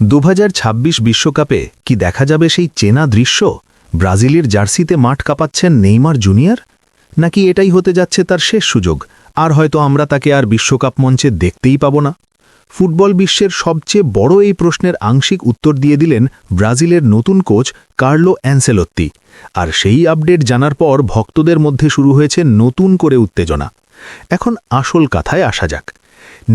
2026 বিশ্বকাপে কি দেখা যাবে সেই চেনা দৃশ্য? ব্রাজিলের জার্সিতে মাঠ কাঁপাচ্ছেন নেইমার জুনিয়র, নাকি এটাই হতে যাচ্ছে তার শেষ সুযোগ, আর হয়তো আমরা তাকে আর বিশ্বকাপ মঞ্চে দেখতেই পাব না? ফুটবল বিশ্বের সবচেয়ে বড় এই প্রশ্নের আংশিক উত্তর দিয়ে দিলেন ব্রাজিলের নতুন কোচ কার্লো অ্যানসেলোত্তি। আর সেই আপডেট জানার পর ভক্তদের মধ্যে শুরু হয়েছে নতুন করে উত্তেজনা। এখন আসল কথায় আসা যাক।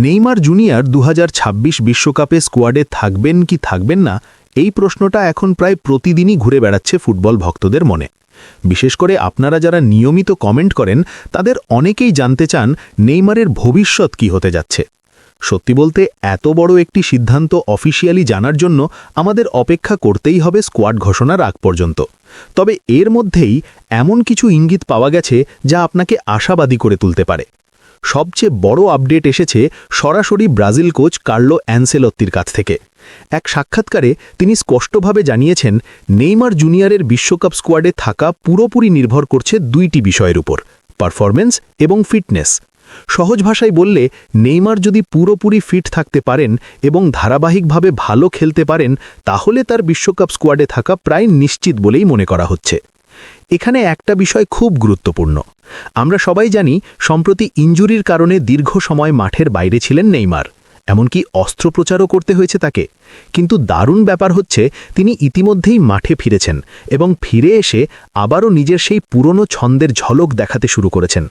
নেইমার জুনিয়র 2026 বিশ্বকাপে স্কোয়াডে থাকবেন কি থাকবেন না, এই প্রশ্নটা এখন প্রায় প্রতিদিনই ঘুরে বেড়াচ্ছে ফুটবল ভক্তদের মনে। বিশেষ করে আপনারা যারা নিয়মিত কমেন্ট করেন, তাদের অনেকেই জানতে চান নেইমারের ভবিষ্যৎ কি হতে যাচ্ছে। সত্যি বলতে এত বড় একটি সিদ্ধান্ত অফিসিয়ালি জানার জন্য আমাদের অপেক্ষা করতেই হবে স্কোয়াড ঘোষণার আগ পর্যন্ত। তবে এর মধ্যেই এমন কিছু ইঙ্গিত পাওয়া গেছে যা আপনাকে আশাবাদী করে তুলতে পারে। সবচেয়ে বড় আপডেট এসেছে সরাসরি ব্রাজিল কোচ কার্লো অ্যানসেলোত্তির কাছ থেকে। এক সাক্ষাৎকারে তিনি স্পষ্টভাবে জানিয়েছেন, নেইমার জুনিয়রের বিশ্বকাপ স্কোয়াডে থাকা পুরোপুরি নির্ভর করছে দুইটি বিষয়ের উপর: পারফরম্যান্স এবং ফিটনেস। সহজ ভাষায় বললে, নেইমার যদি পুরোপুরি ফিট থাকতে পারেন এবং ধারাবাহিকভাবে ভালো খেলতে পারেন, তাহলে তার বিশ্বকাপ স্কোয়াডে থাকা প্রায় নিশ্চিত বলেই মনে করা হচ্ছে। এখানে একটা বিষয় খুব গুরুত্বপূর্ণ। আমরা সবাই জানি সম্প্রতি ইনজুরির কারণে দীর্ঘ সময় মাঠের বাইরে ছিলেন নেইমার, এমনকি অস্ত্রোপচারও করতে হয়েছে তাকে। কিন্তু দারুণ ব্যাপার হচ্ছে, তিনি ইতিমধ্যেই মাঠে ফিরেছেন এবং ফিরে এসে আবারও নিজের সেই পুরনো ছন্দের ঝলক দেখাতে শুরু করেছেন।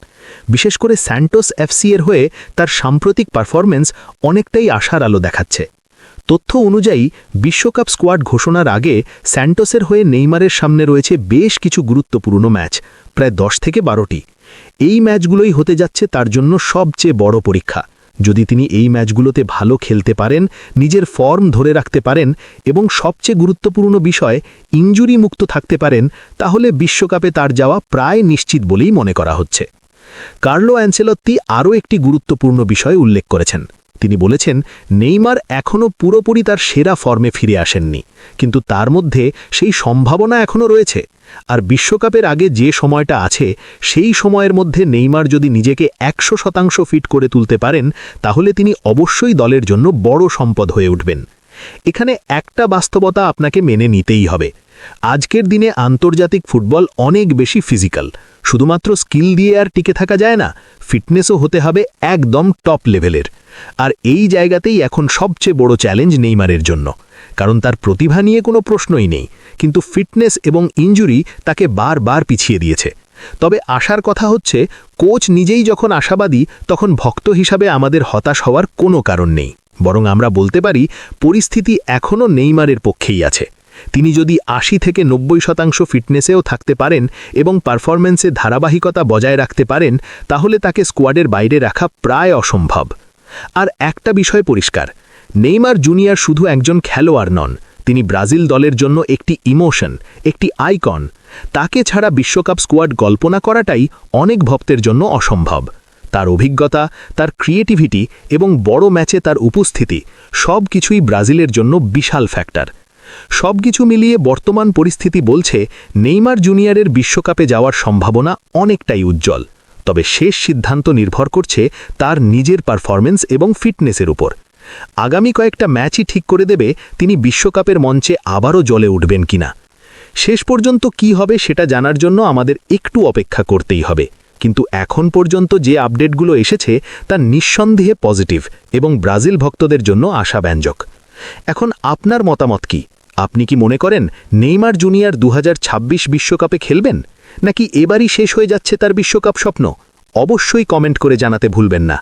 বিশেষ করে স্যান্টোস এফসি এর হয়ে তার সাম্প্রতিক পারফরম্যান্স অনেকটাই আশার আলো দেখাচ্ছে। তথ্য অনুযায়ী বিশ্বকাপ স্কোয়াড ঘোষণার আগে স্যান্টোসের হয়ে নেইমারের সামনে রয়েছে বেশ কিছু গুরুত্বপূর্ণ ম্যাচ, প্রায় 10 থেকে 12টি। এই ম্যাচগুলোই হতে যাচ্ছে তার জন্য সবচেয়ে বড় পরীক্ষা। যদি তিনি এই ম্যাচগুলোতে ভালো খেলতে পারেন, নিজের ফর্ম ধরে রাখতে পারেন এবং সবচেয়ে গুরুত্বপূর্ণ বিষয় ইনজুরি মুক্ত থাকতে পারেন, তাহলে বিশ্বকাপে তার যাওয়া প্রায় নিশ্চিত বলেই মনে করা হচ্ছে। কার্লো অ্যানসেলোত্তি আরও একটি গুরুত্বপূর্ণ বিষয় উল্লেখ করেছেন। তিনি বলেছেন, নেইমার এখনও পুরোপুরি তার সেরা ফর্মে ফিরে আসেননি, কিন্তু তার মধ্যে সেই সম্ভাবনা এখনও রয়েছে। আর বিশ্বকাপের আগে যে সময়টা আছে, সেই সময়ের মধ্যে নেইমার যদি নিজেকে 100% ফিট করে তুলতে পারেন, তাহলে তিনি অবশ্যই দলের জন্য বড় সম্পদ হয়ে উঠবেন। এখানে একটা বাস্তবতা আপনাকে মেনে নিতেই হবে। আজকের দিনে আন্তর্জাতিক ফুটবল অনেক বেশি ফিজিক্যাল। শুধুমাত্র স্কিল দিয়ে আর টিকে থাকা যায় না, ফিটনেসও হতে হবে একদম টপ লেভেলের। আর এই জায়গাতেই এখন সবচেয়ে বড় চ্যালেঞ্জ নেইমারের জন্য, কারণ তার প্রতিভা নিয়ে কোনো প্রশ্নই নেই, কিন্তু ফিটনেস এবং ইনজুরি তাকে বারবার পিছিয়ে দিয়েছে। তবে আশার কথা হচ্ছে, কোচ নিজেই যখন আশাবাদী, তখন ভক্ত হিসাবে আমাদের হতাশ হওয়ার কোনো কারণ নেই। বরং আমরা বলতে পারি, পরিস্থিতি এখনও নেইমারের পক্ষেই আছে। তিনি যদি 80 থেকে 90% ফিটনেসেও থাকতে পারেন এবং পারফরম্যান্সে ধারাবাহিকতা বজায় রাখতে পারেন, তাহলে তাকে স্কোয়াডের বাইরে রাখা প্রায় অসম্ভব। আর একটা বিষয় পরিষ্কার, নেইমার জুনিয়র শুধু একজন খেলোয়াড় নন, তিনি ব্রাজিল দলের জন্য একটি ইমোশন, একটি আইকন। তাকে ছাড়া বিশ্বকাপ স্কোয়াড কল্পনা করাটাই অনেক ভক্তের জন্য অসম্ভব। তার অভিজ্ঞতা, তার ক্রিয়েটিভিটি এবং বড় ম্যাচে তার উপস্থিতি, সব কিছুই ব্রাজিলের জন্য বিশাল ফ্যাক্টর। সবকিছু মিলিয়ে বর্তমান পরিস্থিতি বলছে, নেইমার জুনিয়রের বিশ্বকাপে যাওয়ার সম্ভাবনা অনেকটাই উজ্জ্বল। তবে শেষ সিদ্ধান্ত নির্ভর করছে তার নিজের পারফরম্যান্স এবং ফিটনেসের উপর। আগামী কয়েকটা ম্যাচই ঠিক করে দেবে তিনি বিশ্বকাপের মঞ্চে আবারও জ্বলে উঠবেন কিনা। শেষ পর্যন্ত কি হবে সেটা জানার জন্য আমাদের একটু অপেক্ষা করতেই হবে। কিন্তু এখন পর্যন্ত যে আপডেটগুলো এসেছে তা নিঃসন্দেহে পজিটিভ এবং ব্রাজিল ভক্তদের জন্য আশাব্যঞ্জক। এখন আপনার মতামত কি? আপনি কি মনে করেন নেইমার জুনিয়র 2026 বিশ্বকাপে খেলবেন, নাকি এবারই শেষ হয়ে যাচ্ছে তার বিশ্বকাপ স্বপ্ন? অবশ্যই কমেন্ট করে জানাতে ভুলবেন না।